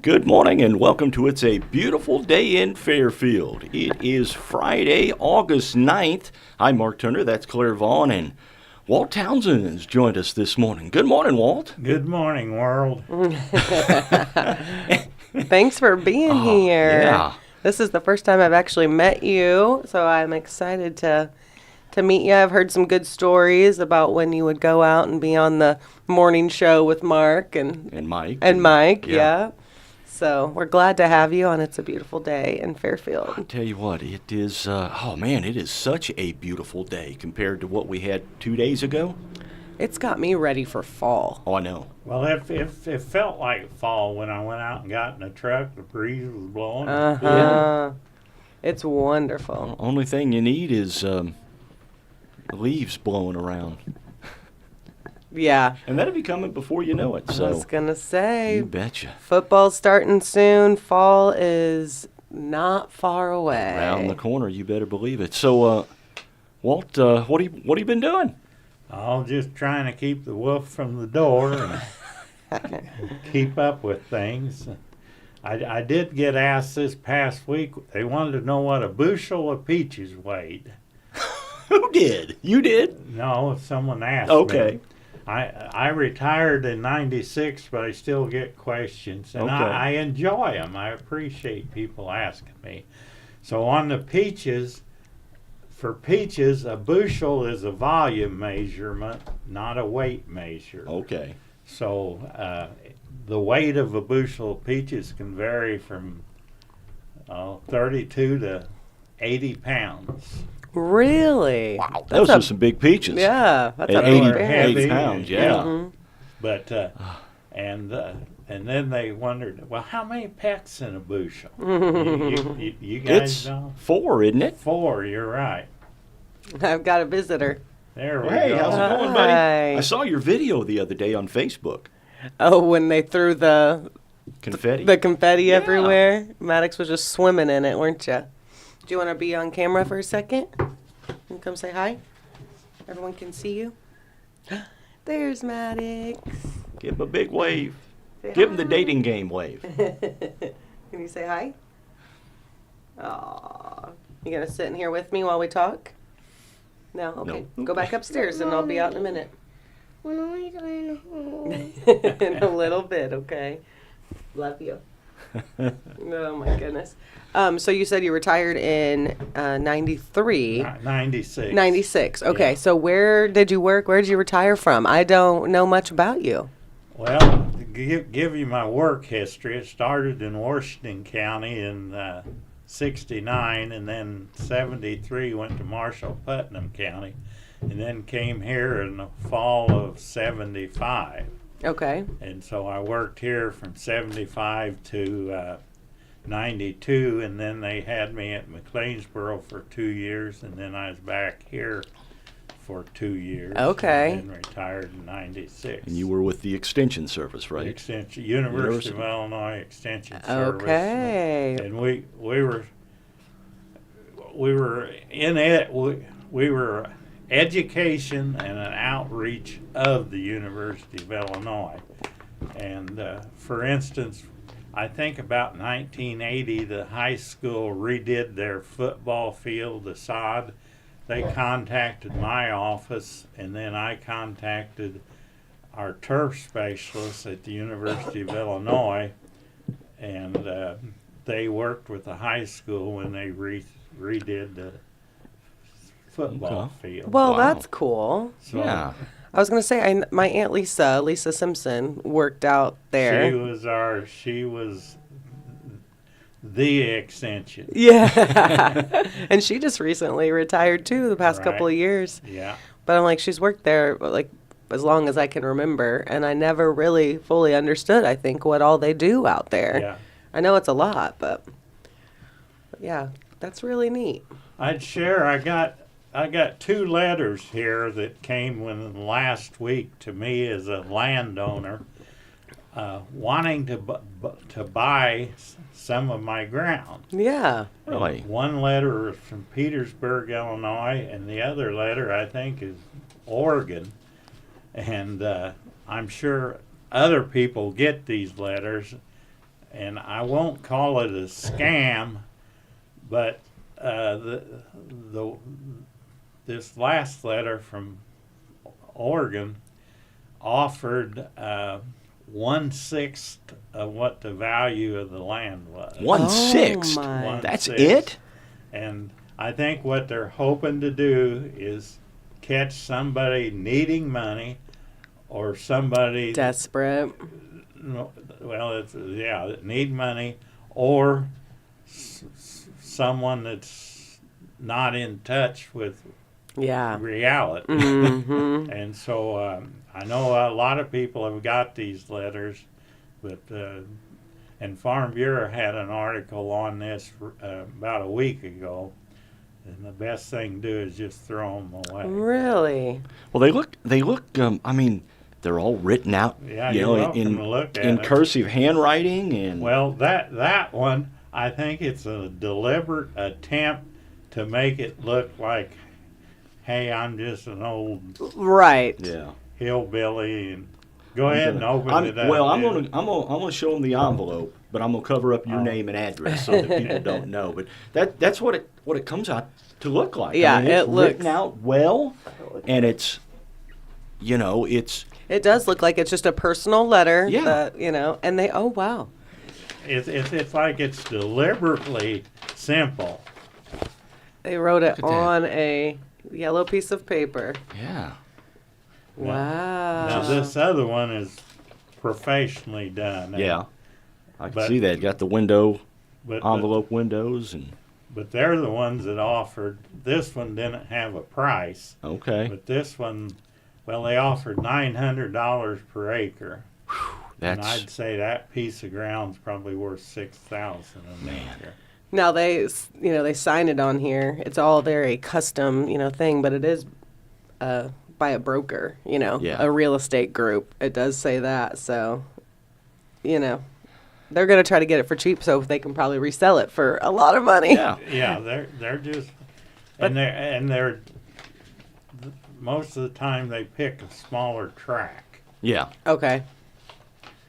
Good morning and welcome to It's a Beautiful Day in Fairfield. It is Friday, August 9th. I'm Mark Turner, that's Claire Vaughn, and Walt Townsend has joined us this morning. Good morning, Walt. Good morning, world. Thanks for being here. Yeah. This is the first time I've actually met you, so I'm excited to meet you. I've heard some good stories about when you would go out and be on the morning show with Mark and Mike. yeah. So we're glad to have you on It's a Beautiful Day in Fairfield. I'll tell you what, it is, it is such a beautiful day compared to what we had 2 days ago. It's got me ready for fall. Oh, I know. Well, it felt like fall when I went out and got in the truck. The breeze was blowing. Uh-huh. It's wonderful. Only thing you need is leaves blowing around. Yeah. And that'll be coming before you know it. So I was going to say. You betcha. Football's starting soon. Fall is not far away. Around the corner, you better believe it. So, Walt, what have you been doing? I'm just trying to keep the wolf from the door and keep up with things. I did get asked this past week. They wanted to know what a bushel of peaches weighed. Who did? You did? No, someone asked Okay. me. I retired in '96, but I still get questions, and Okay. I enjoy them. I appreciate people asking me. So on the peaches, for peaches, a bushel is a volume measurement, not a weight measure. Okay. So the weight of a bushel of peaches can vary from 32 to 80 pounds. Really? Wow. Those are some big peaches. Yeah. That's At a 80 big heavy. bag. pounds, yeah. Mhm. But and then they wondered, well, how many pecks in a bushel? You guys It's know? 4, isn't it? 4. You're right. I've got a visitor. There we Hey, go. how's it going, buddy? Hi. I saw your video the other day on Facebook. Oh, when they threw the Confetti. confetti Yeah. everywhere. Maddox was just swimming in it, weren't you? Do you want to be on camera for a second? And come say hi. Everyone can see you. There's Maddox. Give him a big wave. Say Give him the hi. dating game wave. Can you say hi? Aw. You gonna sit in here with me while we talk? No? Okay. No. Go back upstairs and I'll be out in a minute. When are we going home? In a little bit, okay? Love you. Oh my goodness. So you said you retired in 93. 96. 96. Okay. Yeah. So where did you work? Where did you retire from? I don't know much about you. Well, to give you my work history, it started in Washington County in 69, and then 73 went to Marshall Putnam County, and then came here in the fall of 75. Okay. And so I worked here from 75 to 92, and then they had me at McLeansboro for 2 years, and then I was back here for 2 years. Okay. And then retired in 96. And you were with the Extension Service, right? Extension, University of Illinois Extension Service. Okay. And we were in it. We were education and an outreach of the University of Illinois. And for instance, I think about 1980, the high school redid their football field, the sod. They contacted my office, and then I contacted our turf specialists at the University of Illinois, and they worked with the high school when they redid the football field. Well, Wow. that's cool. So Yeah. I was gonna say, my aunt Lisa Simpson, worked out there. she was the extension. Yeah. And she just recently retired too, the past couple of Right. years. Yeah. But I'm like, she's worked there like as long as I can remember, and I never really fully understood, I think, what all they do out there. Yeah. I know it's a lot, but yeah, that's really neat. I'd share. I got 2 letters here that came within last week to me as a landowner, wanting to buy some of my ground. Yeah. Really? One letter is from Petersburg, Illinois, and the other letter I think is Oregon. And I'm sure other people get these letters, and I won't call it a scam, but this last letter from Oregon offered 1/6 of what the value of the land was. 1/6. Oh, my. 1/6. That's it? And I think what they're hoping to do is catch somebody needing money or somebody Desperate. need money, or someone that's not in touch with Yeah. reality. Mm-hmm. And so I know a lot of people have got these letters, but and Farm Bureau had an article on this about a week ago, and the best thing to do is just throw them away. Really? Well, they look. I mean, they're all written out. Yeah, you you're know, welcome to look at in it. cursive handwriting and. Well, that one, I think it's a deliberate attempt to make it look like, hey, I'm just an old Right. Yeah. hillbilly, and go ahead and open it up. Well, I'm gonna show them the envelope, but I'm gonna cover up your name and address so that people don't know. But that's what it comes out to look like. Yeah, I mean, it's it looks- written out well, and it's, it's. It does look like it's just a personal letter. Yeah. That, and they, oh, wow. It's like it's deliberately simple. They wrote it Look at that. on a yellow piece of paper. Yeah. Wow. Now this other one is professionally done. Yeah. I can But- see that. Got the window but, envelope windows and. but they're the ones that offered. This one didn't have a price, Okay. but this one, well, they offered $900 per acre. And That's. I'd say that piece of ground's probably worth $6,000 an acre. Now they sign it on here. It's all very custom, thing, but it is by a broker, Yeah. a real estate group. It does say that, so they're gonna try to get it for cheap, so they can probably resell it for a lot of money. Yeah. Yeah, they're just, and they're most of the time they pick a smaller track, Yeah. Okay.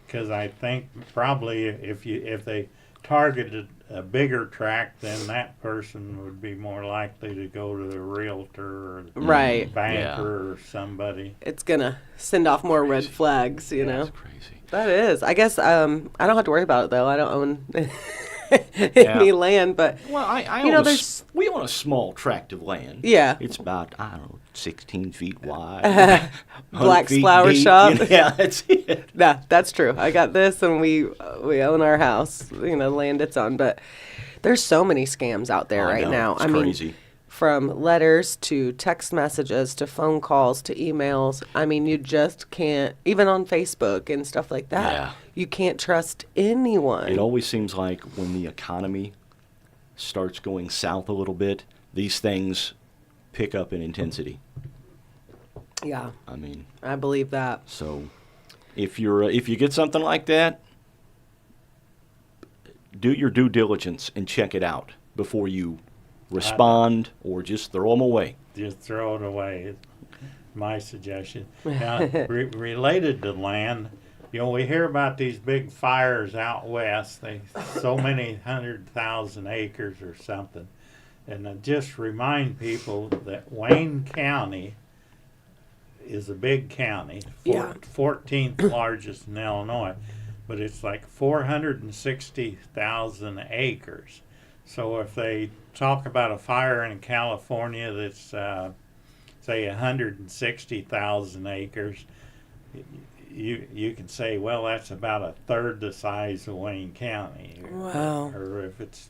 because I think probably if they targeted a bigger tract, then that person would be more likely to go to the realtor or the Right. banker or somebody. It's gonna send off more red flags, That's crazy. That is. I guess I don't have to worry about it though. I don't own any Yeah. land, but Well, I You know, own there's- we own a small tract of land. yeah. It's about, I don't know, 16 feet wide. 100 Black's feet Flower deep. Shop. Yeah, that's it. Yeah, that's true. I got this, and we own our house. The land it's on. But there's so many scams out there I right know, now. it's I mean, crazy. from letters to text messages to phone calls to emails. I mean, you just can't. Even on Facebook and stuff like that, Yeah. you can't trust anyone. It always seems like when the economy starts going south a little bit, these things pick up in intensity. Yeah, I mean, I believe that. so if you get something like that, do your due diligence and check it out before you respond or just throw them away. Just throw it away. Is my suggestion. Now, related to land, we hear about these big fires out west. So many 100,000 acres or something, and I just remind people that Wayne County is a big county, Yeah. 14th largest in Illinois, but it's like 460,000 acres. So if they talk about a fire in California that's, say, 160,000 acres, you can say, well, that's about a third the size of Wayne County. Wow. Or if it's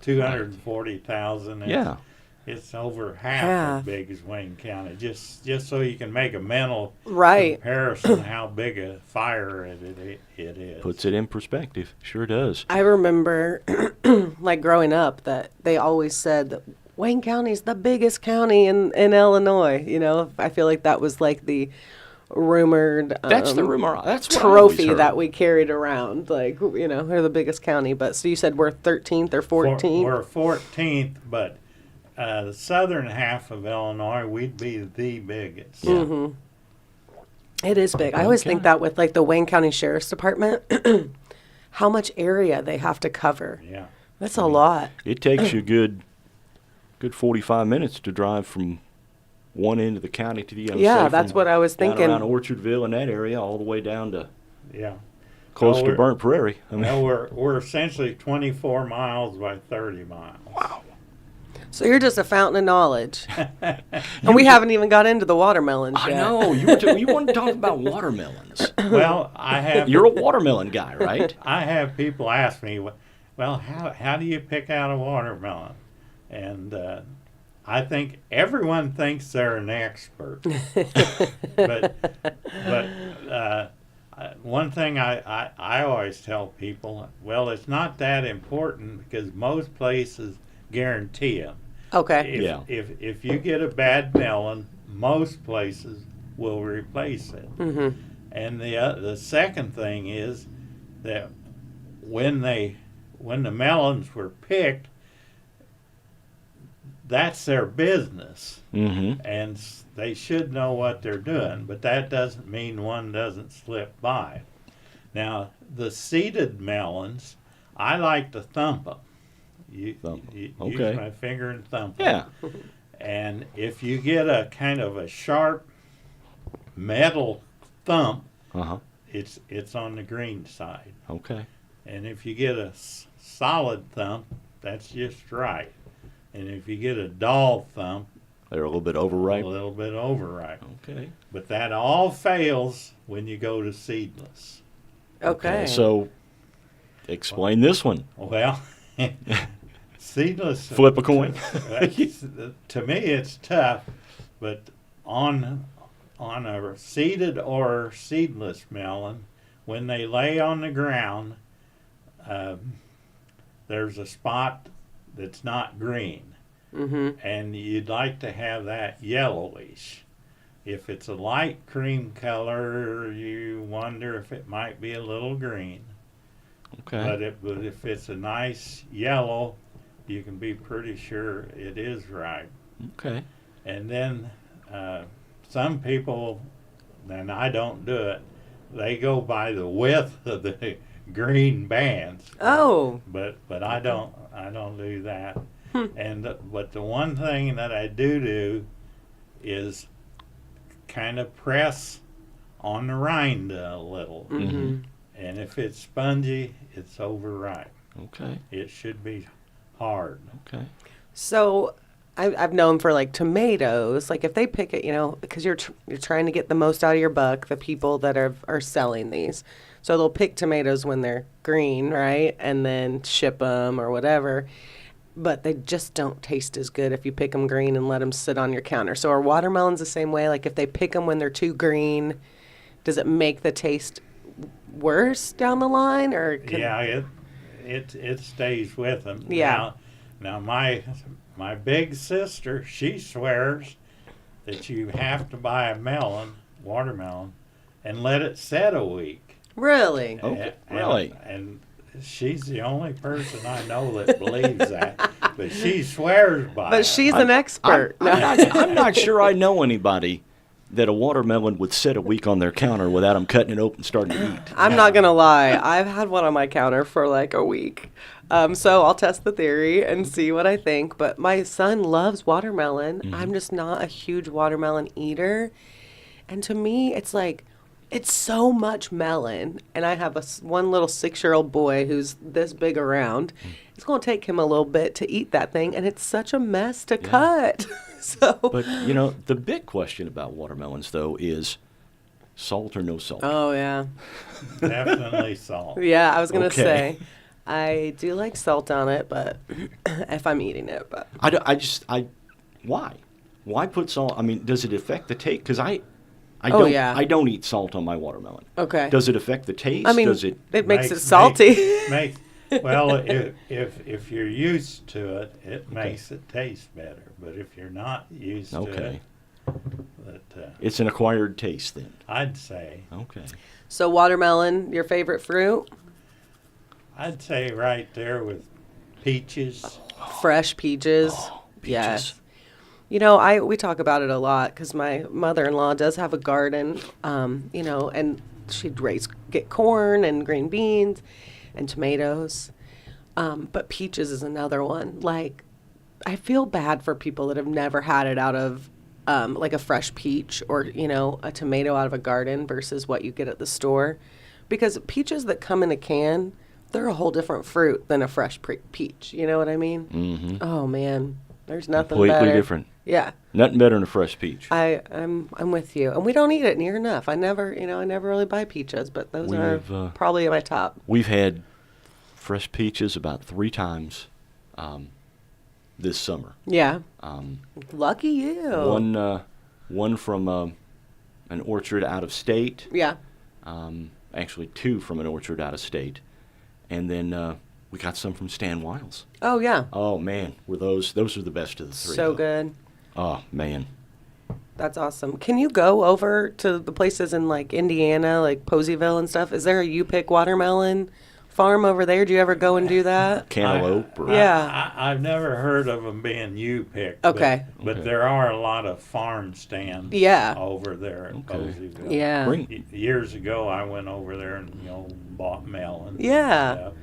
240,000, Yeah. it's over half Half. as big as Wayne County. Just so you can make a mental Right. comparison how big a fire it is. Puts it in perspective. Sure does. I remember, like growing up, that they always said that Wayne County's the biggest county in Illinois. I feel like that was like the rumored That's the rumor. That's what I always trophy heard. that we carried around. Like, we're the biggest county. But so you said we're 13th or 14th? We're 14th, but the southern half of Illinois, we'd be the biggest. Yeah. Mm-hmm. It is big. I always think that with like the Wayne County Sheriff's Department. how much area they have to cover. Yeah. That's a lot. It takes you good 45 minutes to drive from one end of the county to the other. Yeah, say that's from what I was down thinking. around Orchardville and that area, all the way down to Yeah. close Well, to we're- Burnt Prairie. I mean, Well, we're essentially 24 miles by 30 miles. wow. So you're just a fountain of knowledge. And we haven't even got into the watermelons I yet. know. You want to talk about watermelons. Well, I have You're a watermelon guy, right? I have people ask me, well, how do you pick out a watermelon? And I think everyone thinks they're an expert. but one thing I always tell people, well, it's not that important because most places guarantee them. Okay. Yeah. If you get a bad melon, most places will replace it. Mm-hmm. And the second thing is that when the melons were picked, that's their business, Mm-hmm. and they should know what they're doing. But that doesn't mean one doesn't slip by. Now, the seeded melons, I like to thump them. Thump 'em. Use Okay. my finger and thump 'em. Yeah. And if you get a kind of a sharp metal thump, Uh-huh. it's on the green side. Okay. And if you get a solid thump, that's just right. And if you get a dull thump, They're a little bit a overripe. little bit overripe. Okay. But that all fails when you go to seedless. Okay. So, explain this one. Well, seedless. Flip a coin. To me, it's tough, but on a seeded or seedless melon, when they lay on the ground, there's a spot that's not green, Mm-hmm. and you'd like to have that yellowish. If it's a light cream color, you wonder if it might be a little green. Okay. But if it's a nice yellow, you can be pretty sure it is ripe. Okay. And then some people, and I don't do it, they go by the width of the green bands. Oh. But I don't do that. But the one thing that I do is kind of press on the rind a little. Mm-hmm. And if it's spongy, it's overripe. Okay. It should be hard. Okay. So I've known for like tomatoes, like if they pick it, because you're trying to get the most out of your buck, the people that are selling these. So they'll pick tomatoes when they're green, right? And then ship them or whatever. But they just don't taste as good if you pick them green and let them sit on your counter. So are watermelons the same way? Like if they pick them when they're too green, does it make the taste worse down the line? Or Yeah, it stays with them. Yeah. Now my big sister, she swears that you have to buy a watermelon, and let it set a week. Really? Okay. And- Really? And she's the only person I know that believes that. But she swears by it. But she's an expert. I'm not sure I know anybody that a watermelon would sit a week on their counter without them cutting it open and starting to eat. I'm not going to lie. I've had one on my counter for like a week. So I'll test the theory and see what I think. But my son loves watermelon. Mm-hmm. I'm just not a huge watermelon eater. And to me, it's like, it's so much melon. And I have one little 6-year-old boy who's this big around. It's going to take him a little bit to eat that thing. And it's such a mess to cut. So. But, the big question about watermelons, though, is salt or no salt. Oh, yeah. Definitely salt. Yeah, I was going to Okay. say. I do like salt on it, but if I'm eating it, but Why? Why put salt? I mean, does it affect the taste? Because I Oh, don't. yeah. I don't eat salt on my watermelon. okay. Does it affect the taste? I mean, does it? it makes it salty. Well, if you're used to it, it makes it taste better. But if you're not used to Okay. it, It's an acquired taste then. I'd say So watermelon, your favorite fruit? right there with peaches. Fresh peaches. Peaches. Yes. We talk about it a lot because my mother-in-law does have a garden, and she'd get corn and green beans. and tomatoes. But peaches is another one. Like, I feel bad for people that have never had it out of like a fresh peach or, a tomato out of a garden versus what you get at the store. Because peaches that come in a can, they're a whole different fruit than a fresh peach. You know what I mean? Mm-hmm. Oh, man. There's nothing Completely better. different. Yeah. Nothing better than a fresh peach. I'm with you. And we don't eat it near enough. I never really buy peaches, but those are probably at my top. We've had fresh peaches about 3 times this summer. Yeah. Lucky you. One from an orchard out of state. Yeah. Actually 2 from an orchard out of state. And then we got some from Stan Wiles. Oh, yeah. Oh, man. Those are the best of the 3. So though. good. Oh, man. That's awesome. Can you go over to the places in, like, Indiana, like Poseyville and stuff? Is there a you-pick watermelon farm over there? Do you ever go and do that? Cantaloupe. Yeah. I've never heard of them being U-picked. Okay. But there are a lot of farm stands Yeah. over there at Poseyville. Yeah. Years ago, I went over there and, bought melons. Yeah. And stuff.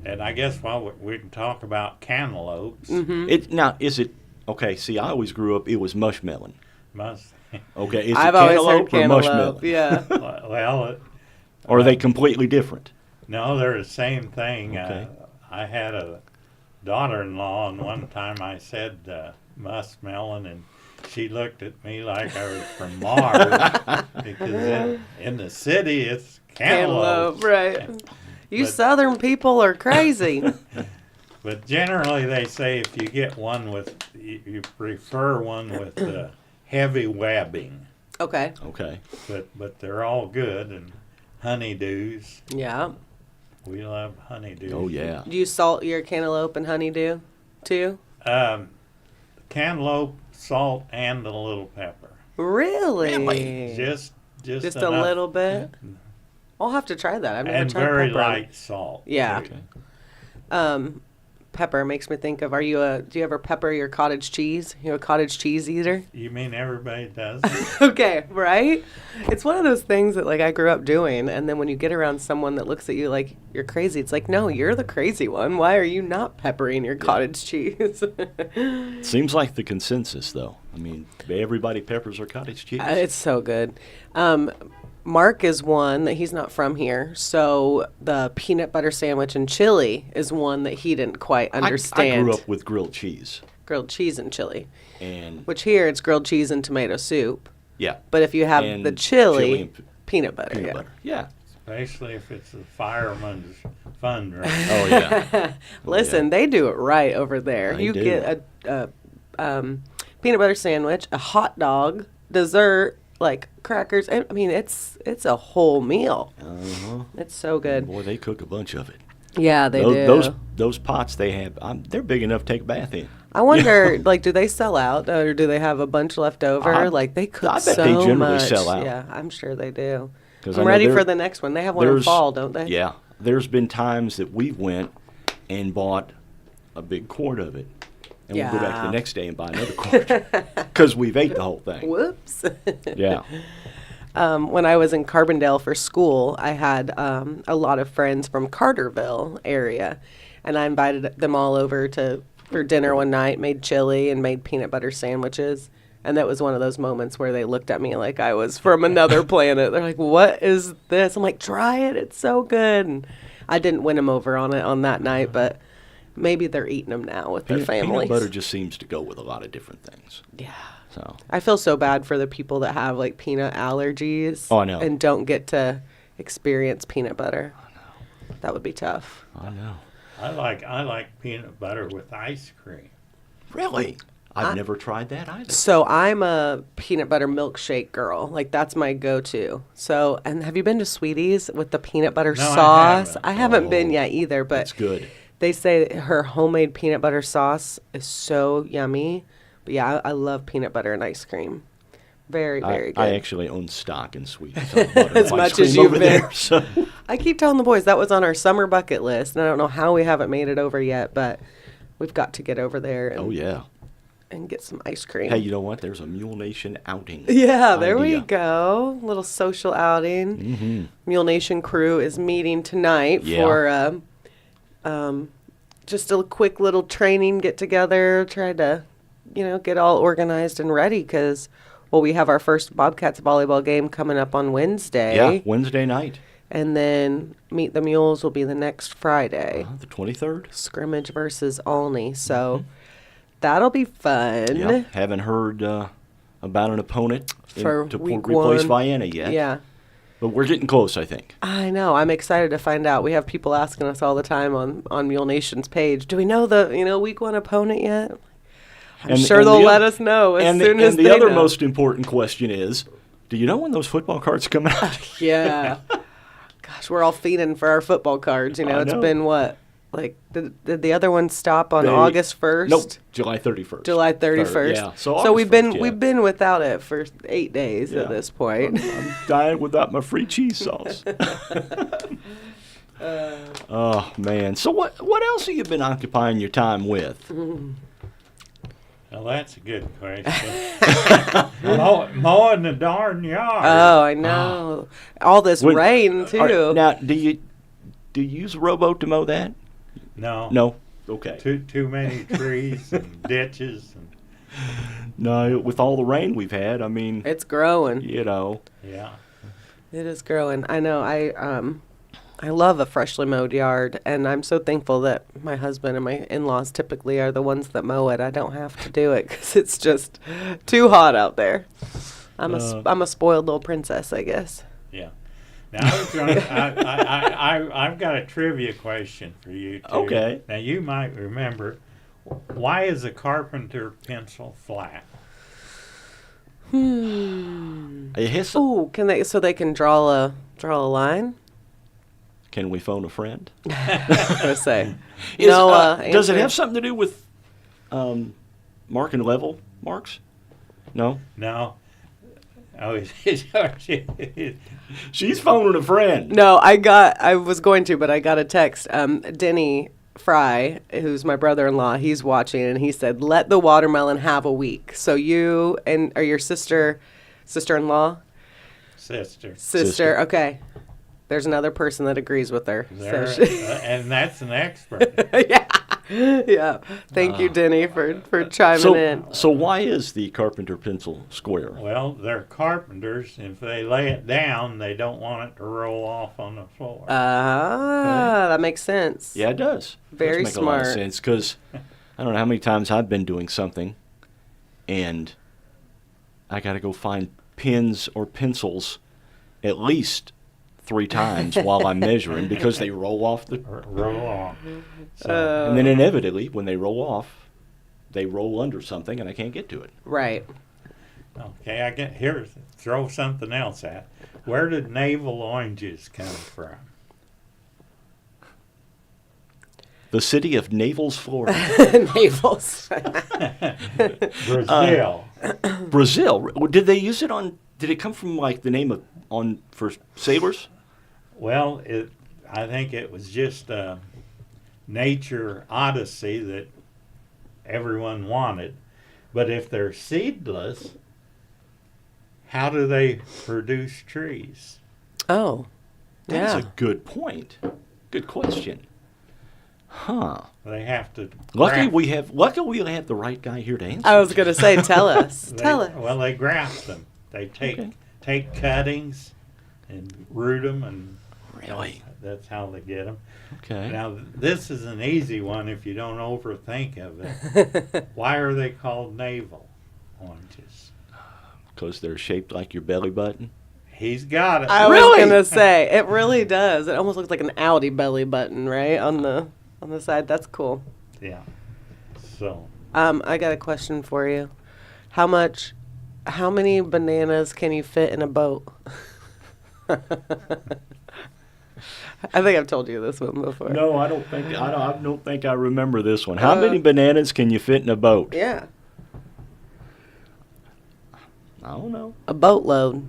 And I guess while we can talk about cantaloupes, Now, is it... Okay, see, I always grew up, it was mushmelon. must, Okay, is I've it always heard cantaloupe or cantaloupe. mushmelon? Yeah. well, Or are they completely different? no, they're the same thing. Okay. I had a daughter-in-law, and one time I said muskmelon, and she looked at me like I was from Mars because in the city it's cantaloupe. Right. You But- Southern people are crazy. But generally, they say if you get one with, you prefer one with heavy webbing. Okay. Okay. But they're all good, and honeydews. Yeah. We love honeydews. Oh, yeah. Do you salt your cantaloupe and honeydew too? Cantaloupe, salt, and a little pepper. Really? Just Just a enough. little bit? I'll have to try that. I've never And tried very pepper. light salt. Yeah. Okay. Pepper makes me think of, do you ever pepper your cottage cheese? You a cottage cheese eater? You mean everybody does? Okay, right? It's one of those things that, like, I grew up doing, and then when you get around someone that looks at you like you're crazy, it's like, no, you're the crazy one. Why are you not peppering your cottage cheese? Seems like the consensus, though. I mean, everybody peppers their cottage cheese. It's so good. Mark is one that he's not from here, so the peanut butter sandwich and chili is one that he didn't quite understand. I grew up with grilled cheese. Grilled cheese and chili, And, which here it's grilled cheese and tomato soup. yeah. But if you have And the chili and peanut butter, peanut yeah. butter. Yeah. Especially if it's a fireman's fundraiser. Oh, yeah. Listen, they do it right over there. They You do. get a peanut butter sandwich, a hot dog, dessert, like crackers. I mean, it's a whole meal. Uh-huh. It's so good. Boy, they cook a bunch of it. Yeah, they do. Those pots they have, they're big enough to take a bath in. I wonder, like, do they sell out or do they have a bunch left over? I- Like, they cook I bet so they generally much. sell out. Yeah, I'm sure they do. 'Cause I I'm know ready there- for the next one. They have one in there's- fall, don't they? Yeah. There's been times that we went and bought a big quart of it. And we'll go back Yeah. the next day and buy another quart. Because we've ate the whole thing. Whoops. Yeah. When I was in Carbondale for school, I had a lot of friends from Carterville area, and I invited them all over for dinner one night, made chili and made peanut butter sandwiches. And that was one of those moments where they looked at me like I was from another planet. They're like, "What is this?" I'm like, "Try it. It's so good." And I didn't win them over on it on that night, but maybe they're eating them now with their families. Peanut butter just seems to go with a lot of different things. Yeah. So I feel so bad for the people that have like peanut allergies. Oh, I know. And don't get to experience peanut butter. I know. That would be tough. I know. I like peanut butter with ice cream. Really? I've never tried that either. So I'm a peanut butter milkshake girl. Like that's my go-to. So, and have you been to Sweetie's with the peanut butter No, I sauce? haven't. I haven't been Oh, yet either, but That's good. they say her homemade peanut butter sauce is so yummy. But yeah, I love peanut butter and ice cream. Very, very good. I actually own stock in Sweetie's. I bought an As ice much cream as you've over been. there, so. I keep telling the boys that was on our summer bucket list, and I don't know how we haven't made it over yet, but we've got to get over there. And Oh, yeah. and get some ice cream. Hey, you know what? There's a Mule Nation outing. Yeah, there we idea. go. Little social outing. Mm-hmm. Mule Nation crew is meeting tonight Yeah. for just a quick little training get together. Try to, get all organized and ready because, we have our first Bobcats volleyball game coming up on Wednesday. Yeah, Wednesday night, And then Meet the Mules will be the next Friday. the 23rd. Scrimmage versus Olney. So that'll be fun. Yeah, haven't heard about an opponent For to week replace one. Vienna yet. Yeah. But we're getting close, I think. I know. I'm excited to find out. We have people asking us all the time on Mule Nation's page. Do we know the week one opponent yet? I'm sure and they'll the let oth- us know as and soon the, as and the they other know. most important question is, do you know when those football cards come out? Yeah. Gosh, we're all fiending for our football cards. I It's know. been what? Like, did the other one stop on They- August 1st? Nope, July 31st. July 31st. Yeah, So August we've been 1st, yeah. we've been without it for 8 days Yeah. at this point. I'm dying without my free cheese sauce. Oh, man. So what else have you been occupying your time with? Well, that's a good question. Mowing the darn yard. Oh, I know. All this When- rain too. All right, now, do you use a rowboat to mow that? No. No? Okay. Too many trees and ditches. No, with all the rain we've had, I mean, It's growing. Yeah. It is growing. I know. I love a freshly mowed yard, and I'm so thankful that my husband and my in-laws typically are the ones that mow it. I don't have to do it because it's just too hot out there. I'm a spoiled little princess, I guess. Yeah. Now I've got a trivia question for you too. Okay. Now you might remember, why is a carpenter pencil flat? it has- Ooh, can they can draw a line? can we phone a friend? I was say. Is, No, does it answer. have something to do with mark and level marks? No? No. Oh, She's phoning a friend. No, I was going to, but I got a text. Denny Fry, who's my brother-in-law, he's watching, and he said, "Let the watermelon have a week." So you are your sister-in-law, sister. Okay. There's another person that agrees with her. There, So she, and that's an expert. yeah. Thank you, Denny, for chiming in. So why is the carpenter pencil square? Well, they're carpenters. If they lay it down, they don't want it to roll off on the floor. That makes sense. Yeah, it does. Very It does make a lot of smart. sense because I don't know how many times I've been doing something and I got to go find pens or pencils at least 3 times while I'm measuring because they roll off the. Roll off. So, And then inevitably, when they roll off, they roll under something and I can't get to it. Right. okay, throw something else at. Where did navel oranges come from? The city of Naples, Florida. Navels. Brazil. Brazil. Did they use it on? Did it come from like the name of for sailors? Well, I think it was just a nature odyssey that everyone wanted. But if they're seedless, how do they produce trees? Oh. That's Yeah. a good point. Good question. Huh. They have to. Luckily graft- we have the right guy here to answer. I was going to say, tell us. Tell us. Well, they graft them. They take cuttings and root them, and Really? that's how they get them. Okay. Now, this is an easy one if you don't overthink of it. Why are they called navel oranges? Because they're shaped like your belly button. He's got it. I Really? was gonna say it really does. It almost looks like an Audi belly button, right on the side. That's cool. Yeah. So, I got a question for you. How many bananas can you fit in a boat? I think I've told you this one before. No, I don't think I remember this one. How many bananas can you fit in a boat? Yeah, I don't know. a boatload.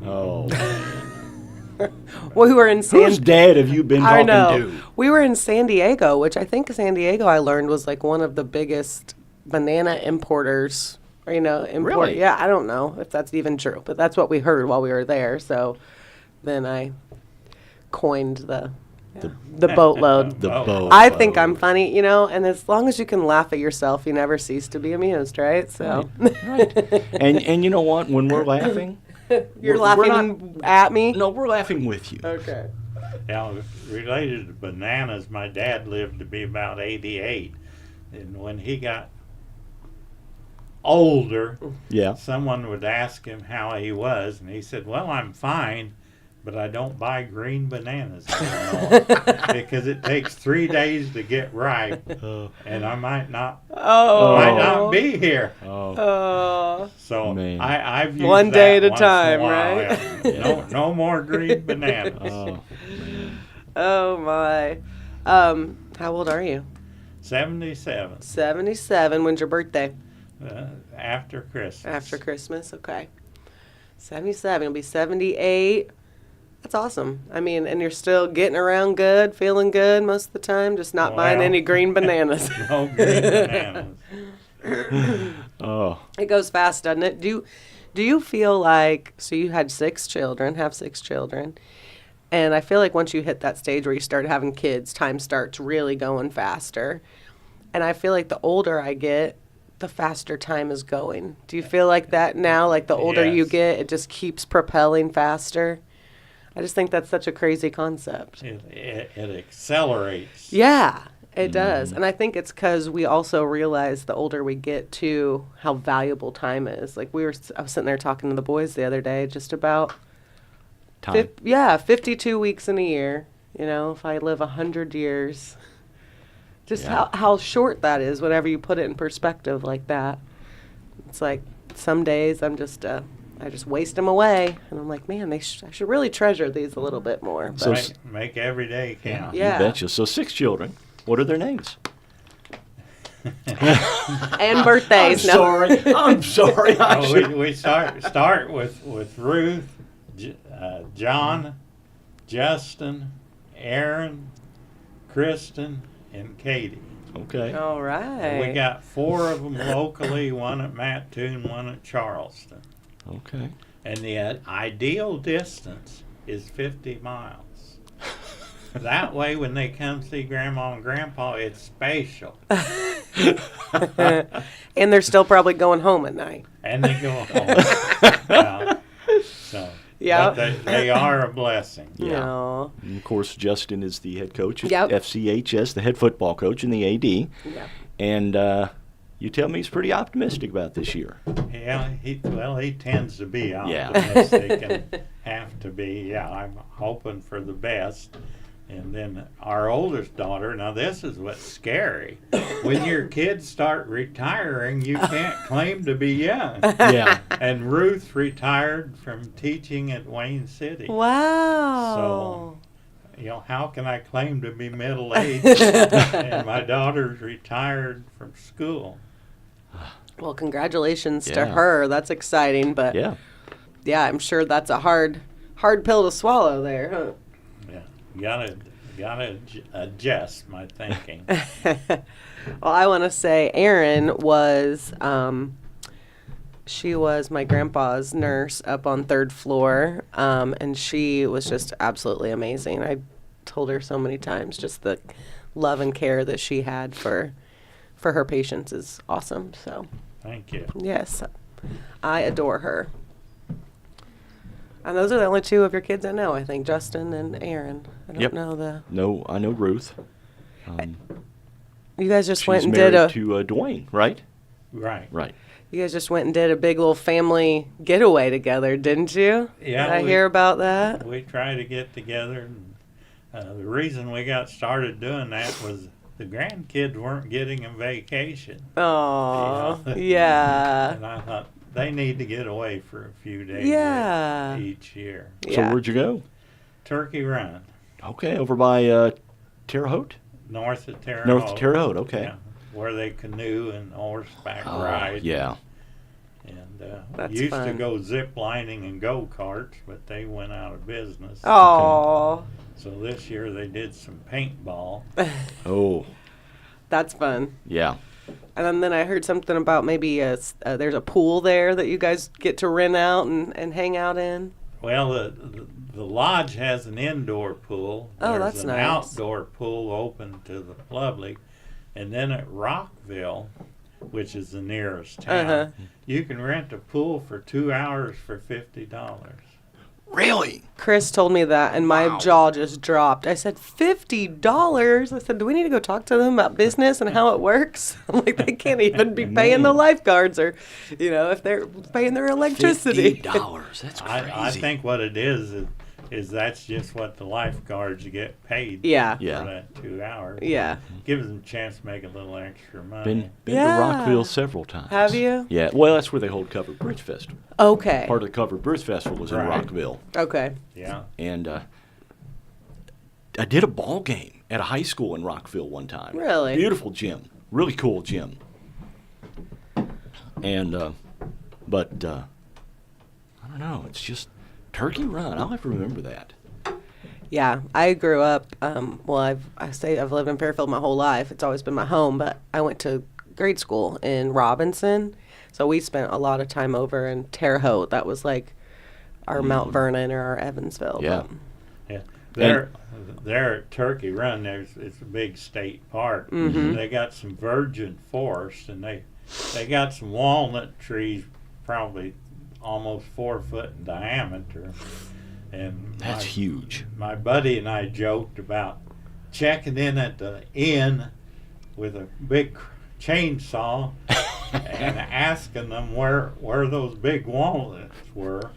Oh. We were in Whose dad have you been I talking know. to? We were in San Diego, which I think San Diego I learned was like one of the biggest banana importers. Or, Really? Yeah, I don't know if that's even true, but that's what we heard while we were there. So then I coined the boatload. The boat. I think I'm funny, and as long as you can laugh at yourself, you never cease to be amused, right? So Right. And you know what? When we're laughing, you're we're laughing at me? no, we're laughing with you. Okay. Now, related to bananas, my dad lived to be about 88. And when he got older, Yeah. someone would ask him how he was, and he said, "Well, I'm fine, but I don't buy green bananas anymore because it takes 3 days to get ripe, and I might not be here." Oh. So Man. I've used One day that at a once in time, while, right? yeah. No more green bananas. Oh, Oh, my. How old are you? 77 77. When's your birthday? after Christmas. After Christmas? Okay. 77. You'll be 78. That's awesome. I mean, and you're still getting around good, feeling good most of the time, just not buying Well. any green bananas. No green bananas. oh, It goes fast, doesn't it? Do you feel like, so you had 6 children, have 6 children, and I feel like once you hit that stage where you start having kids, time starts really going faster. And I feel like the older I get, the faster time is going. Do you feel like that now? Like the older you Yes. get, it just keeps propelling faster? I just think that's such a crazy concept. It accelerates. Yeah, it does. And I think it's because we also realize the older we get too, how valuable time is. Like I was sitting there talking to the boys the other day just about, time. 52 weeks in a year. If I live 100 years, just Yeah. how short that is whenever you put it in perspective like that. It's like some days I just waste them away. And I'm like, man, I should really treasure these a little bit more. But So Make every day count. Yeah. You betcha. So 6 children. What are their names? and birthdays. I'm sorry. I'm sorry. I Oh, should- we start with Ruth, John, Justin, Aaron, Kristen, and Katie. Okay. All right. We got 4 of them locally, one at Mattoon, one at Charleston. Okay. And the ideal distance is 50 miles. That way, when they come see Grandma and Grandpa, it's spatial. And they're still probably going home at night. And they go home. Yeah. But they are a blessing. Yeah. Aw. And of course, Justin is the head coach at Yep. FCHS, the head football coach and the AD. Yeah. And you tell me he's pretty optimistic about this year. Yeah, he tends to be optimistic and have to be. Yeah, I'm hoping for the best. And then our oldest daughter, now this is what's scary. When your kids start retiring, you can't claim to be young. Yeah. And Ruth retired from teaching at Wayne City. Wow. How can I claim to be middle-aged? And my daughter's retired from school. Well, congratulations to Yeah. her. That's exciting, but Yeah. I'm sure that's a hard pill to swallow there, huh? Yeah, gotta adjust my thinking. Well, I want to say Erin was, she was my grandpa's nurse up on 3rd floor, and she was just absolutely amazing. I told her so many times just the love and care that she had for her patients is awesome. So, Thank you. yes, I adore her. And those are the only 2 of your kids I know, I think, Justin and Aaron. I don't Yep. know the... No, I know Ruth. You guys just She's went and married did to Dwayne, right? Right. Right. You guys just went and did a big little family getaway together, didn't you? Yeah, Did I hear about that? We try to get together. And, the reason we got started doing that was the grandkids weren't getting a vacation. Oh, Yeah. yeah. And I thought they need to get away for a few days Yeah. each year. So Yeah. where'd you go? Turkey Run, Okay, over by Terre Haute? north of Terre Haute. North of Terre Haute, okay. Yeah, where they canoe and horseback Oh, ride. yeah. And That's used to fun. go zip lining and go-karts, but they went out of business. Oh, So this year they did some paintball. Oh, that's fun. yeah. And then I heard something about maybe there's a pool there that you guys get to rent out and hang out in. Well, the lodge has an indoor pool. Oh, There's that's an nice. outdoor pool open to the public. And then at Rockville, which is the nearest town, Uh-huh. you can rent a pool for 2 hours for $50. Really? Chris told me that, and my Wow. jaw just dropped. I said, $50? I said, do we need to go talk to them about business and how it works? I'm like, they can't even be paying the lifeguards or, if they're paying their electricity. $50. That's crazy. I think what it is that's just what the lifeguards get paid Yeah. for Yeah. that 2 hours. Yeah. Gives them a chance to make a little extra money. Been Yeah. to Rockville several times. Have you? Yeah. Well, that's where they hold Covered Bridge Festival. Okay. Part of the Covered Bridge Festival was in Right. Rockville. Okay. Yeah. And I did a ball game at a high school in Rockville one time. Really? Beautiful gym. Really cool gym. And, but, I don't know. It's just Turkey Run. I'll have to remember that. Yeah, I grew up. I've lived in Fairfield my whole life. It's always been my home, but I went to grade school in Robinson, so we spent a lot of time over in Terre Haute. That was like our Mount Vernon or our Evansville. Yeah. Yeah. There at Turkey Run, it's a big state park. Mhm. They got some virgin forest, and they got some walnut trees, probably almost 4 foot in diameter. And That's huge. my buddy and I joked about checking in at the inn with a big chainsaw and asking them where those big walnuts were.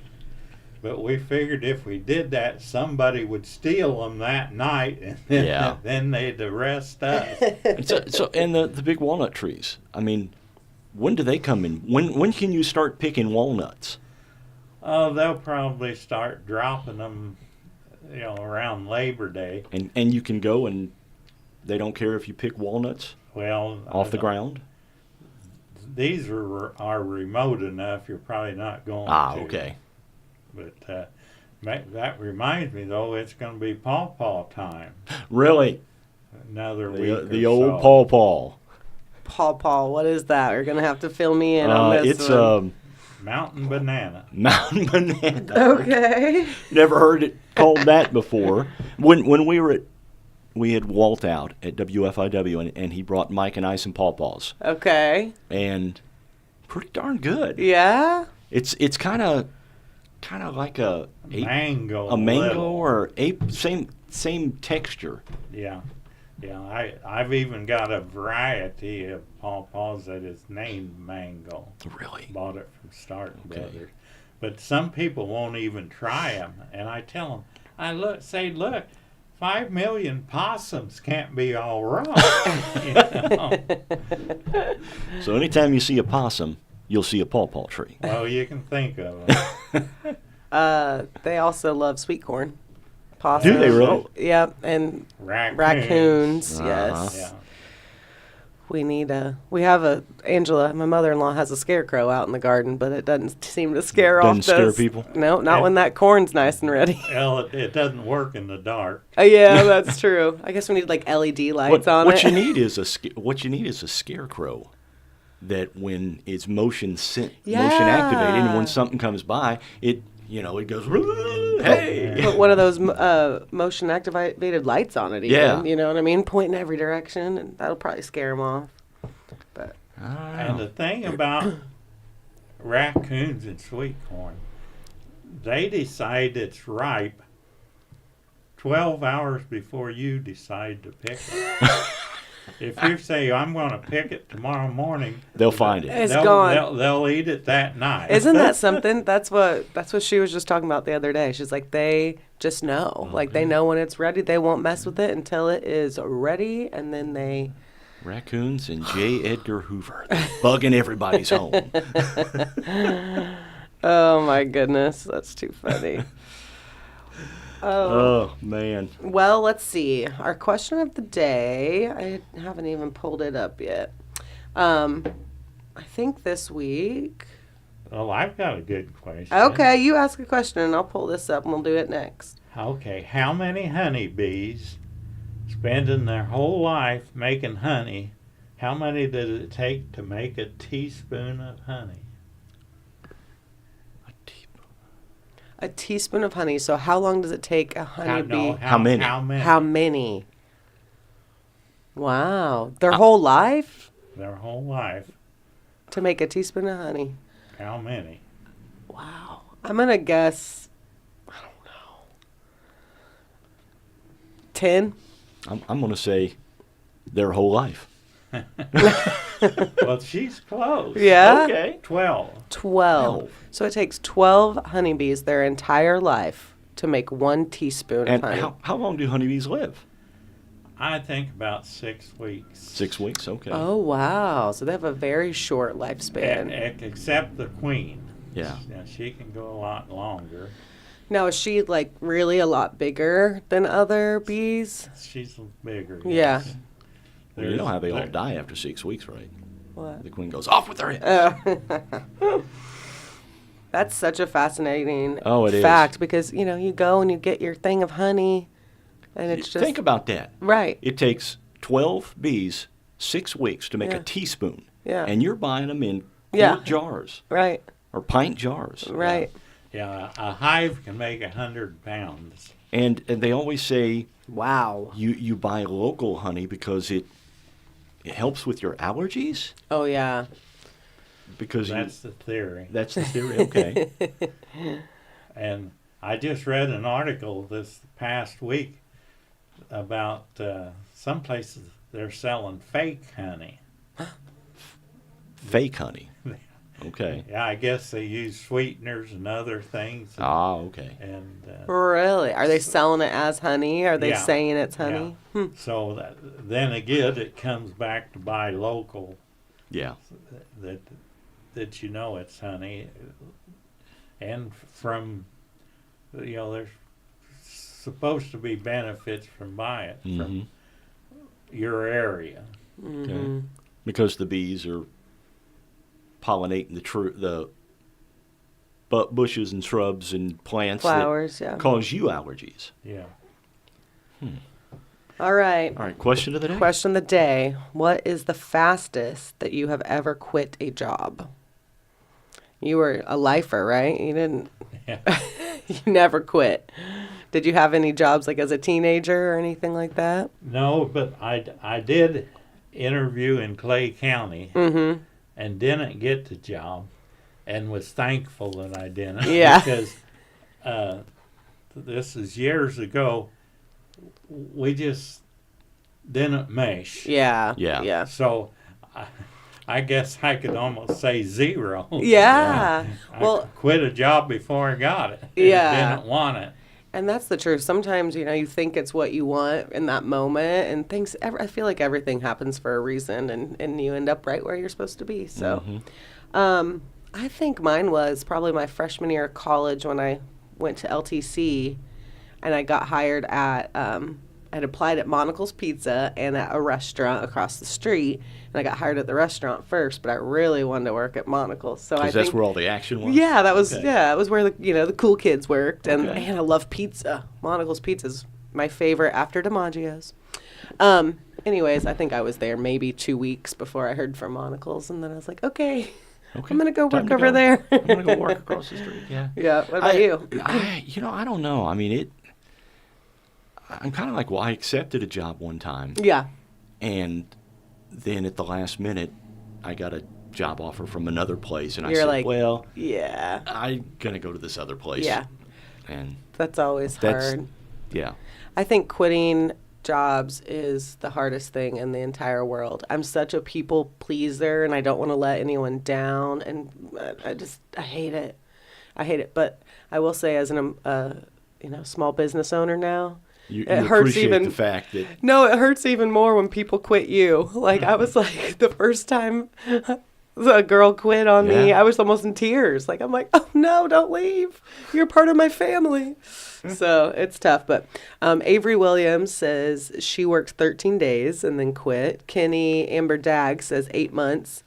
But we figured if we did that, somebody would steal them that night, and then, Yeah. then they'd arrest us. And and the big walnut trees. I mean, when do they come in? When can you start picking walnuts? Oh, they'll probably start dropping them, around Labor Day. And you can go and they don't care if you pick walnuts Well, off the ground? These are remote enough. You're probably not going Ah, to. okay. But that reminds me, though, it's going to be pawpaw time. Really? Another week. The or old so. pawpaw. Paul, what is that? You're gonna have to fill me in on this It's one. Mountain banana. mountain banana. Okay. Never heard it called that before. When we had Walt out at WFIW, and he brought Mike and I some pawpaws, Okay. and pretty darn good. Yeah. It's kind of like a Mango. mango little. or same texture. Yeah. I've even got a variety of pawpaws that is named Mango. Really? Bought it from Stark Okay. Brothers. But some people won't even try them, and I tell them, look, 5 million possums can't be all wrong. So anytime you see a possum, you'll see a pawpaw tree. Well, you can think of them. They also love sweet corn. Possums. Do they really? Yep. And raccoons. Yes. Yeah. We have Angela, my mother-in-law, has a scarecrow out in the garden, but it doesn't seem to scare off Doesn't scare those. people? No, not when that corn's nice and ready. Well, it doesn't work in the dark. Yeah, that's true. I guess we need like LED lights on what it. you need is a scarecrow that when it's motion activated, and when something comes by, it goes, hey. Put one of those motion activated lights on it. Even, Yeah. You know what I mean? Point in every direction, and that'll probably scare them off. But And the thing about raccoons and sweet corn, they decide it's ripe 12 hours before you decide to pick it. If you say, I'm going to pick it tomorrow morning, They'll find it. It's gone. They'll eat it that night. isn't that something? That's what she was just talking about the other day. She's like, they just know. Like, they know when it's ready. They won't mess with it until it is ready, and then they... Raccoons and J. Edgar Hoover. They're bugging everybody's home. Oh, my goodness. That's too funny. Oh, man. Well, let's see. Our question of the day, I haven't even pulled it up yet. I think this week... Well, I've got a good question. Okay, you ask a question, and I'll pull this up, and we'll do it next. Okay, how many honeybees spending their whole life making honey How many does it take to make a teaspoon of honey? A teaspoon of honey. So how long does it take a honeybee? How many? How many? How many? Wow. Their whole life Their whole life. to make a teaspoon of honey. How many? Wow. I'm going to guess, I don't know, 10? I'm going to say their whole life. Well, she's close. Yeah? Okay. 12. 12. So it takes 12 honeybees their entire life to make 1 teaspoon And of honey. how long do honeybees live? I think about 6 weeks. 6 weeks, okay. Oh, wow. So they have a very short lifespan. Except the queen. Yeah. Now, she can go a lot longer. Now, is she like really a lot bigger than other bees? She's bigger. Yeah. yes. Well, you know how they all there- die after 6 weeks, right? What? The queen goes off with her head. That's such a fascinating Oh, it is. fact because, you know, you go and you get your thing of honey and it's just. Think about that. Right. It takes 12 bees 6 weeks to make Yeah. a teaspoon. Yeah. And you're buying them in Yeah. quart jars Right. or pint jars. Right. Yeah, a hive can make 100 pounds. And they always say Wow. you buy local honey because it helps with your allergies. Oh, yeah. Because That's the theory. that's the theory. Okay. And I just read an article this past week about some places they're selling fake honey. Fake honey. Okay. Yeah, I guess they use sweeteners and other things. Ah, okay. And Really? Are they selling it as honey? Are they Yeah. saying it's honey? so then again, it comes back to buy local. Yeah. That you know it's honey, and from there's supposed to be benefits from buying it Mhm. from your area. Okay. Because the bees are pollinating the bushes and shrubs and plants Flowers, yeah. that cause you allergies. Yeah. All right. All right, question of the day. Question of the day. What is the fastest that you have ever quit a job? You were a lifer, right? You didn't, Yeah. you never quit. Did you have any jobs like as a teenager or anything like that? No, but I did interview in Clay County Mm-hmm. and didn't get the job, and was thankful that I didn't. Yeah. Because this is years ago. We just didn't mesh. Yeah. Yeah. Yeah. So I guess I could almost say 0. Yeah. I Well, quit a job before I got it. Yeah. Didn't want it. and that's the truth. Sometimes, you think it's what you want in that moment, and I feel like everything happens for a reason, and you end up right where you're supposed to be. So, I think mine was probably my freshman year of college when I went to LTC, and I got hired at, I'd applied at Monocle's Pizza and at a restaurant across the street, and I got hired at the restaurant first, but I really wanted to work at Monocle's. So I Because think, that's where all the action was? yeah, that was Okay. yeah, it was where the cool kids worked, and Okay. man, I love pizza. Monocle's Pizza's my favorite after DiMaggio's. Anyways, I think I was there maybe 2 weeks before I heard from Monocle's, and then I was like, okay, Okay. I'm gonna go Time work to over go. there. I'm going to go work across the street, yeah. Yeah. What about you? I don't know. I mean, I'm kind of like, well, I accepted a job one time, Yeah. and then at the last minute, I got a job offer from another place, and I You're said, like, well, Yeah. I'm going to go to this other place. Yeah. And That's always That's- hard. yeah. I think quitting jobs is the hardest thing in the entire world. I'm such a people pleaser, and I don't want to let anyone down, and I hate it. I hate it. But I will say, as an small business owner now, You it hurts appreciate even. the fact that No, it hurts even more when people quit you. Like, I was like, the first time a girl quit on me, Yeah. I was almost in tears. Like, I'm like, oh no, don't leave. You're part of my family. So it's tough. But Avery Williams says she worked 13 days and then quit. Kenny Amber Dagg says 8 months.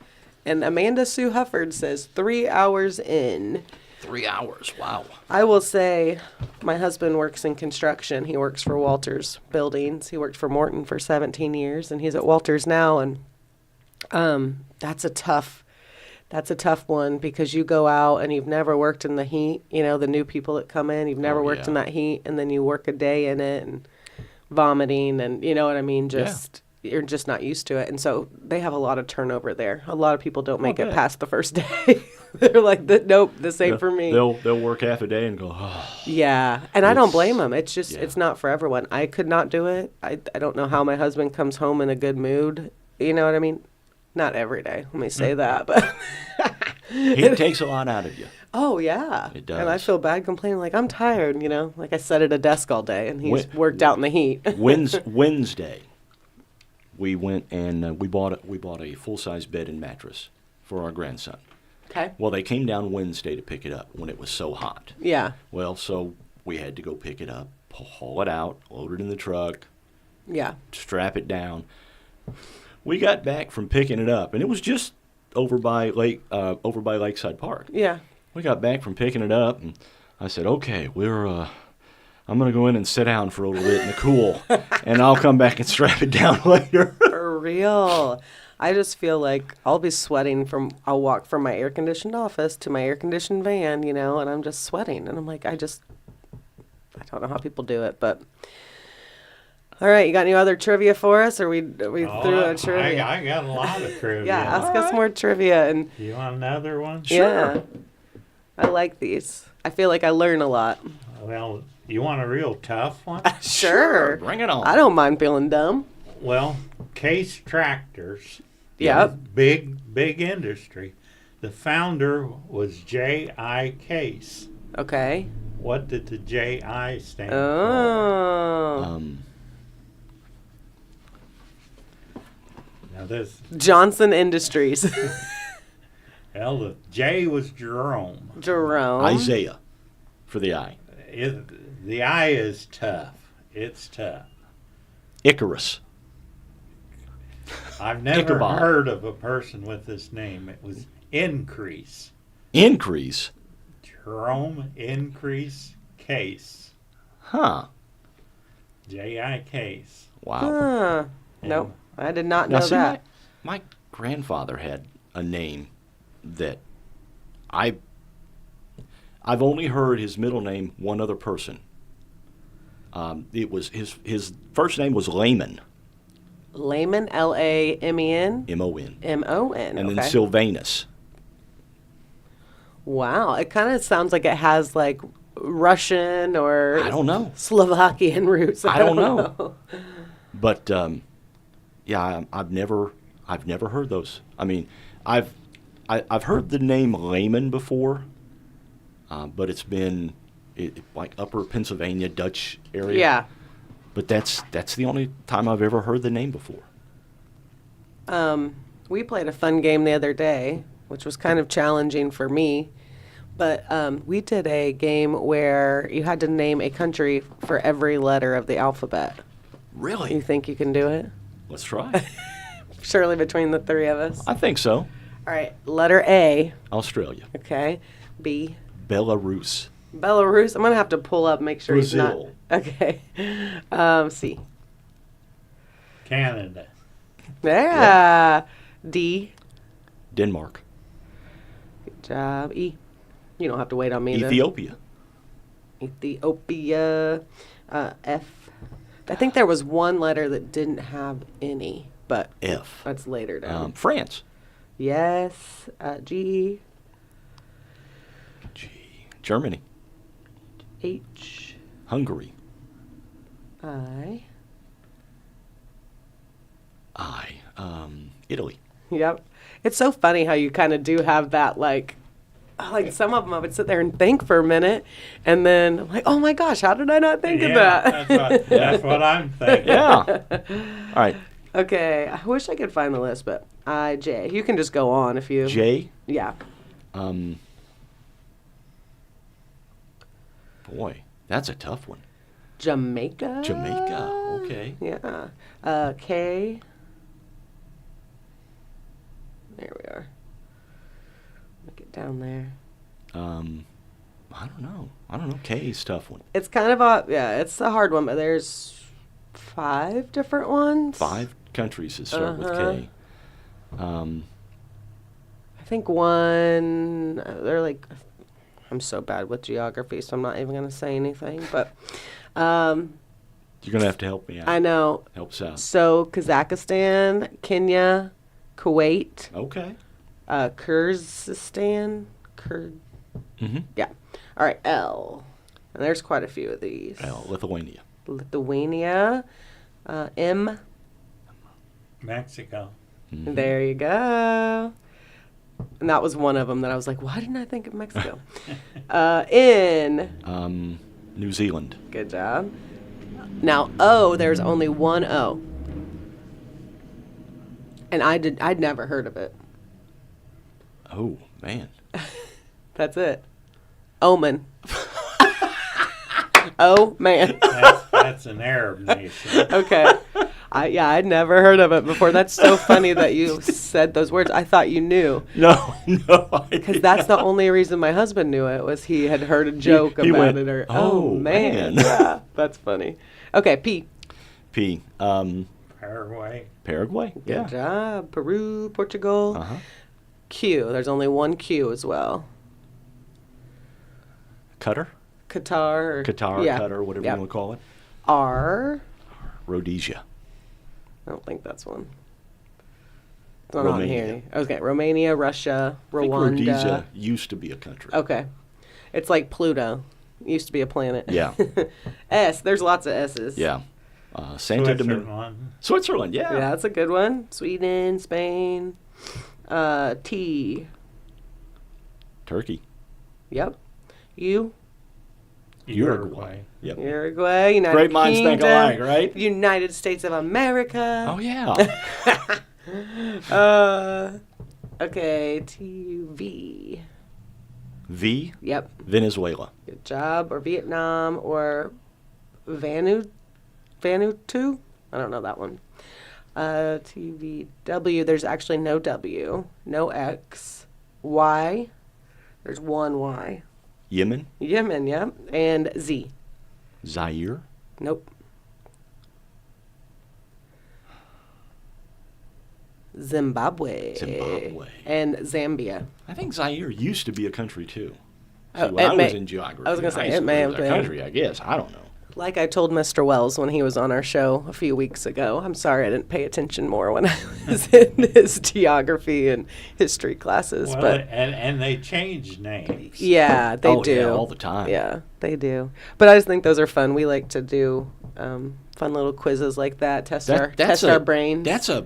And Amanda Sue Hufford says 3 hours in. 3 hours. Wow. I will say my husband works in construction. He works for Walters Buildings. He worked for Morton for 17 years, and he's at Walters now. And That's a tough one because you go out and you've never worked in the heat. You know, the new people that come in, you've never worked yeah. in that heat, and then you work a day in it and vomiting, and you know what I mean. Just you're just not used to it, and so they have a lot of turnover there. A lot of people don't make it bet. past the first day. They're like, nope, this ain't for me. They'll work half a day and go, oh. Yeah, and I don't It's- blame them. It's just yeah. it's not for everyone. I could not do it. I don't know how my husband comes home in a good mood. You know what I mean? Not every day. Let me say that, but It takes a lot out of you. oh yeah, It And I does. feel bad complaining like I'm tired. You know, like I sat at a desk all day and he's Wh- worked out in the heat. Wednesday, we went and we bought a full size bed and mattress for our grandson. Okay. Well, they came down Wednesday to pick it up when it was so hot. Yeah. Well, so we had to go pick it up, haul it out, load it in the truck, Yeah. strap it down. We got back from picking it up, and it was just over by Lakeside Park. Yeah. We got back from picking it up, and I said, "Okay, I'm gonna go in and sit down for a little bit in the cool, and I'll come back and strap it down later." For real. I just feel like I'll be sweating I'll walk from my air conditioned office to my air conditioned van, you know, and I'm just sweating. And I'm like, I don't know how people do it, but. All right, you got any other trivia for us? Or we through a trivia? I got a lot of trivia. Yeah, ask us more trivia. And You want another one? yeah, I like these. I feel like I learn a lot. Well, you want a real tough one? Sure. Bring it on. I don't mind feeling dumb. Well, Case Tractors. Yep. Big industry. The founder was J.I. Case. Okay. What did the J.I. stand for? Oh. Now this, Johnson Industries. well, the J was Jerome. Jerome. Isaiah for the I. The I is tough. It's tough. Icarus. I've never Ichabod. heard of a person with this name. It was Increase. Increase. Jerome Increase Case. Huh. J.I. Case. Wow. Huh. Nope. I did not know Now, see, that. my grandfather had a name that I've only heard his middle name one other person. It was his first name was Layman, Layman, Lamen, M-O-N, Mon. and Okay. then Sylvanus. Wow. It kind of sounds like it has like Russian or I don't know. Slovakian roots. I don't know. But yeah, I've never heard those. I mean, I've heard the name Layman before, but it's been like Upper Pennsylvania Dutch area. Yeah. But that's the only time I've ever heard the name before. We played a fun game the other day, which was kind of challenging for me. But we did a game where you had to name a country for every letter of the alphabet. You Really? think you can do it? Let's try. Surely between the three of us. I think so. All right. Letter A. Australia, Okay. B. Belarus, Belarus. I'm going to have to pull up, make sure Brazil. he's not. Okay. C. Canada. Yeah. D. Denmark, Good job. E. You don't have to wait on me. Ethiopia, Ethiopia. F. I think there was one letter that didn't have any, but F, that's later down. France, Yes. G. G, Germany, H. Hungary, I. Italy. Yep. It's so funny how you kind of do have that, like some of them I would sit there and think for a minute, and then I'm like, oh my gosh, how did I not think of that? That's what I'm thinking. Yeah. All right. Okay. I wish I could find the list, but I, J. You can just go on if you. J. Yeah. Boy, that's a tough one. Jamaica. Jamaica. Okay. Yeah. K. There we are. Look it down there. I don't know. K's a tough one. It's kind of a, yeah, it's a hard one, but there's 5 different ones. 5 countries that start with Uh-huh. K. I think one, they're like, I'm so bad with geography, so I'm not even going to say anything, but You're going to have to help me out. I know. Help us out. So Kazakhstan, Kenya, Kuwait, Okay. Kyrgyzstan, Mm-hmm. yeah. All right, L. And there's quite a few of these. Lithuania. Lithuania, M. Mexico. Mm-hmm. There you go. And that was one of them that I was like, why didn't I think of Mexico? N. New Zealand. Good job. Now, O, there's only one O. And I'd never heard of it. Oh, man. That's it. Omen. Oh, man. That's an Arab nation. Okay. I'd never heard of it before. That's so funny that you said those words. I thought you knew. No. Because that's the only reason my husband knew it, was he had heard a joke he about went, it. Or, "Oh, man. man." Yeah, that's funny. Okay, P. P. Paraguay. Paraguay. Good job. Peru, Portugal. Uh-huh. Q. There's only one Q as well. Qatar. Qatar. Qatar, Qatar, whatever Yep. you want to call it. R. Rhodesia. I don't think that's one. It's not on Romania. here. Okay, Romania, Russia, I think Rwanda. Rhodesia used to be a country. Okay. It's like Pluto. Used to be a planet. Yeah. S. There's lots of S's. Yeah. Santa Domingo. Switzerland. Switzerland, Yeah, yeah. that's a good one. Sweden, Spain. T. Turkey. Yep. U. Uruguay. Yep. Uruguay. United Great minds think Kingdom, alike, right? United States of America. Oh, yeah. Okay. T. V. V. Yep. Venezuela. Good job. Or Vietnam. Or Vanuatu? I don't know that one. TVW. There's actually no W. No X. Y. There's one Y. Yemen. Yemen, yeah. And Z. Zaire. Nope. Zimbabwe. Zimbabwe. And Zambia. I think Zaire used to be a country, too. Oh, See, when it I may- was in geography, I was gonna say, used it to may believe have it was a been. country, I guess. I don't know. Like I told Mr. Wells when he was on our show a few weeks ago, I'm sorry I didn't pay attention more when I was in his geography and history classes. Well, but and they change names. yeah, they Oh, do. yeah, all the time. Yeah, they do. But I just think those are fun. We like to do fun little quizzes like that, test our brains. That's a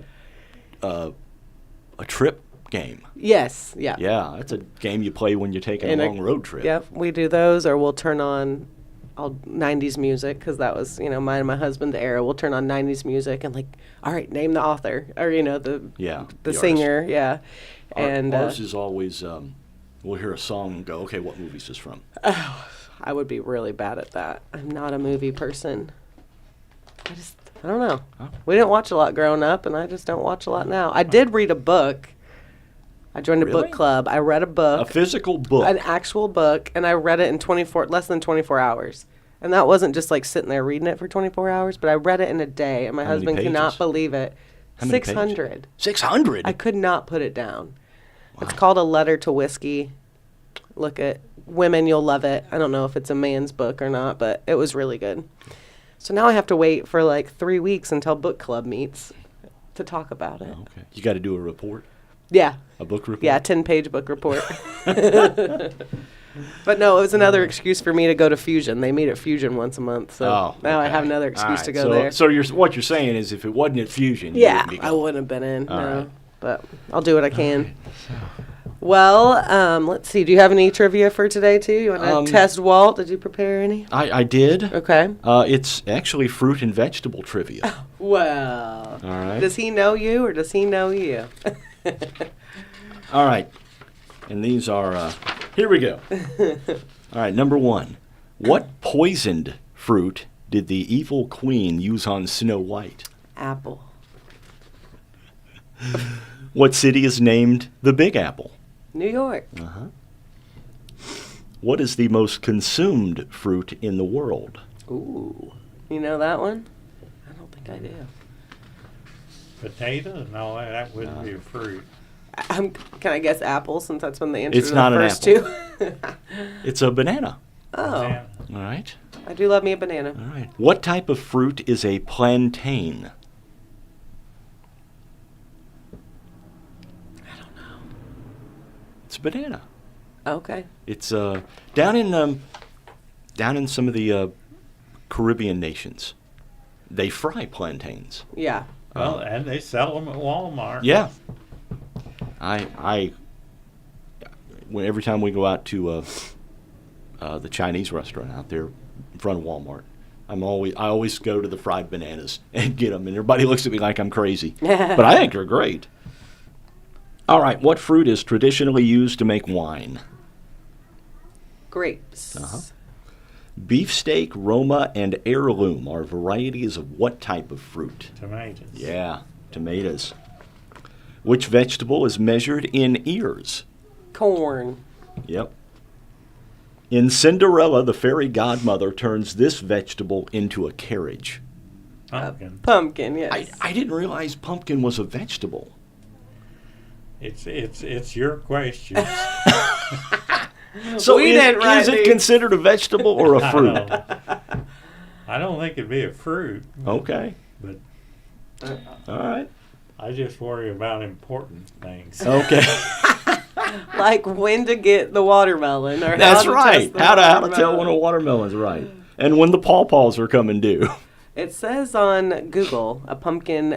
trip game. Yes, yeah. Yeah, that's a game you play when you're taking In a a- long road trip. Yep, we do those, or we'll turn on all 90s music, because that was, mine and my husband's era. We'll turn on 90s music and, like, all right, name the author, or, the the singer, yeah. And ours is always, we'll hear a song and go, okay, what movie is this from? I would be really bad at that. I'm not a movie person. I don't know. Huh? We didn't watch a lot growing up, and I just don't watch a lot now. I did read a book. I joined a Really? book club. I read a book. A physical book. An actual book, and I read it in less than 24 hours. And that wasn't just like sitting there reading it for 24 hours, but I read it in a day, and my How many husband could not pages? believe it. How many 600. 600? I could not put it down. It's called A Letter to Whiskey. Look at Women, you'll love it. I don't know if it's a man's book or not, but it was really good. So now I have to wait for like 3 weeks until book club meets to talk about it. Okay. You got to do a report? Yeah. A book report? Yeah, 10-page book report. But no, it was another excuse for me to go to Fusion. They meet at Fusion once a month, so now I have another excuse to go there. So what you're saying is if it wasn't at Fusion, you Yeah, wouldn't be I going. wouldn't have been in, All no. right. But I'll do what I can. Well, let's see. Do you have any trivia for today, too? You want to test Walt? Did you prepare any? I did. Okay. It's actually fruit and vegetable trivia. Well, All right. does he know you or does he know you? All right. And these are, here we go. All right, number one. What poisoned fruit did the evil queen use on Snow White? Apple. What city is named the Big Apple? New York. Uh-huh. What is the most consumed fruit in the world? Ooh. You know that one? I don't think I do. Potato? No, that wouldn't be a fruit. Can I guess apple since that's when the answer It's to not the an first two? It's a banana. Oh, Banana. All right. I do love me a banana. All right. What type of fruit is a plantain? I don't know. It's a banana. Okay. It's down in some of the Caribbean nations. They fry plantains. Yeah. Well, and they sell them at Walmart. Yeah. Every time we go out to the Chinese restaurant out there in front of Walmart, I always go to the fried bananas and get them, and everybody looks at me like I'm crazy. But I think they're great. All right, what fruit is traditionally used to make wine? Grapes. Uh-huh. Beefsteak, Roma, and heirloom are varieties of what type of fruit? Tomatoes. Yeah, tomatoes. Which vegetable is measured in ears? Corn. Yep. In Cinderella, the fairy godmother turns this vegetable into a carriage. Pumpkin. Pumpkin, yes. I didn't realize pumpkin was a vegetable. It's your question. So We didn't write is it these. considered a vegetable or a fruit? I don't think it'd be a fruit, Okay. but All right. I just worry about important things. Okay. Like when to get the watermelon. Or That's how to right. test the How to tell watermelon. when a watermelon's right. And when the pawpaws are coming due. It says on Google a pumpkin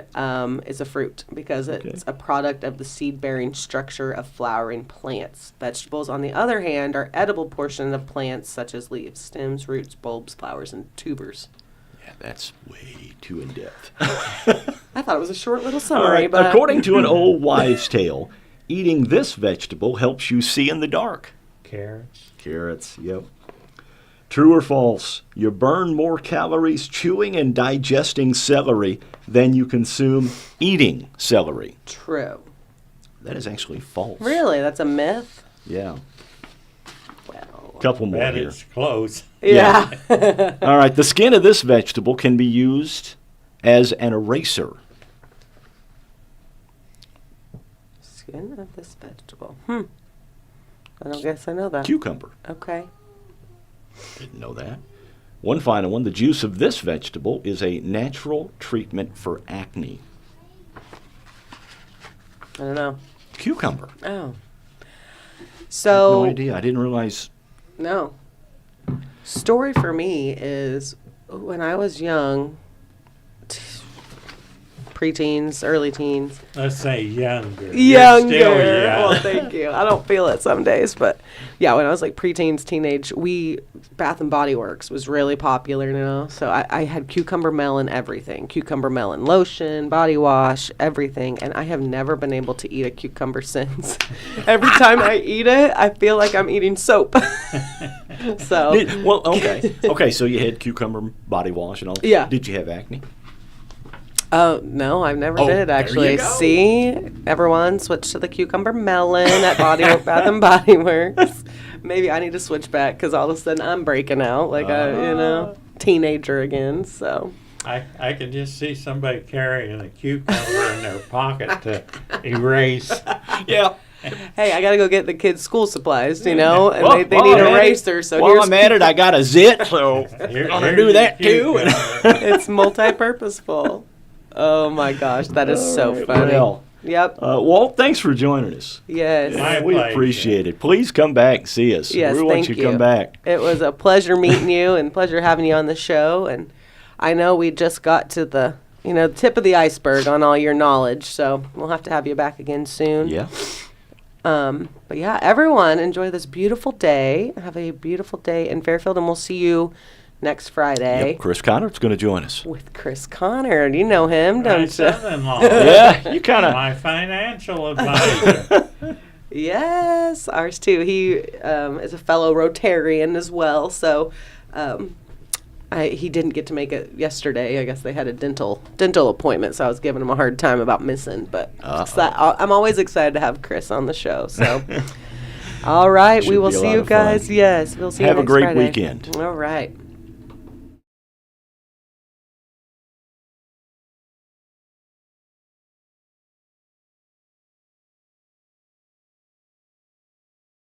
is a fruit because it's a product of the seed-bearing structure of flowering plants. Vegetables, on the other hand, are edible portions of plants such as leaves, stems, roots, bulbs, flowers, and tubers. Yeah, that's way too in-depth. I thought it was a short little All summary, right. but According to an old wives' tale, eating this vegetable helps you see in the dark. Carrots. Carrots, yep. True or false? You burn more calories chewing and digesting celery than you consume eating celery. true. That is actually false. Really, that's a myth. Yeah. Well, Couple more Bet here. it's close. yeah. All right. The skin of this vegetable can be used as an eraser. Skin of this vegetable. I don't guess I know that. Cucumber. Okay. Didn't know that. One final one. The juice of this vegetable is a natural treatment for acne. I don't know. Cucumber. Oh. So No idea. I didn't realize. No. Story for me is when I was young, preteens, early teens. Let's say younger. Younger. You're still young. Well, thank you. I don't feel it some days, but yeah, when I was like preteens, teenage, Bath and Body Works was really popular, you know. So I had cucumber melon everything, cucumber melon lotion, body wash, everything, and I have never been able to eat a cucumber since. Every time I eat it, I feel like I'm eating soap. So Okay. Okay, so you had cucumber body wash and all. Yeah. Did you have acne? Oh, no, I've never Oh, did there actually. you go. See, everyone switch to the cucumber melon at Bath and Body Works. Maybe I need to switch back because all of a sudden I'm breaking out like a teenager again. So I can just see somebody carrying a cucumber in their pocket to erase. Yeah. hey, I gotta go get the kids' school supplies, you know, and Well, they while need I'm an at it- eraser. So While here's I'm at it, I got a zit, so Here- I'm gonna here's do your that too. cucumber. it's multi-purposeful. Oh my gosh, that is so funny. Well, Yep. Walt, thanks for joining us. Yes. My We pleasure. appreciate it. Please come back and see us. Yes, we want thank you to come you. back. It was a pleasure meeting you and pleasure having you on the show. And I know we just got to the tip of the iceberg on all your knowledge. So we'll have to have you back again soon. Yeah. But yeah, everyone enjoy this beautiful day. Have a beautiful day in Fairfield, and we'll see you next Friday Yep. Chris Connor's going to join us. with Chris Connor. You know him, My don't you? son-in-law. Yeah, you kind of. My financial advisor. Yes, ours too. He is a fellow Rotarian as well. So he didn't get to make it yesterday. I guess they had a dental appointment, so I was giving him a hard time about missing. But I'm always excited to have Chris on the show. So, all right, Should we will be a see lot you of fun. guys. Yes, we'll see Have you a next great Friday. weekend. All right.